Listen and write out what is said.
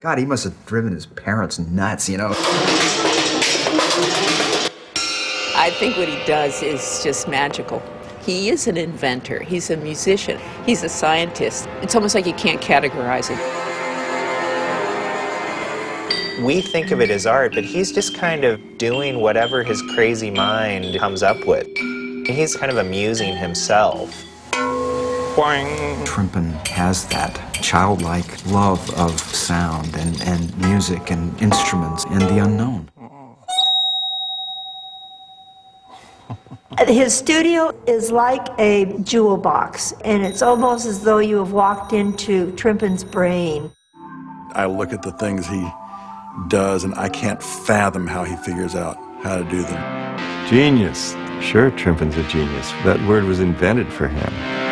God, he must have driven his parents nuts, you know? I think what he does is just magical. He is an inventor. He's a musician. He's a scientist. It's almost like you can't categorize it. We think of it as art, but he's just kind of doing whatever his crazy mind comes up with. He's kind of amusing himself. Boing. Trimpin has that childlike love of sound and music and instruments and the unknown. His studio is like a jewel box, and it's almost as though you have walked into Trimpin's brain. I look at the things he does, and I can't fathom how he figures out how to do them. Genius. Sure, Trimpin's a genius. That word was invented for him.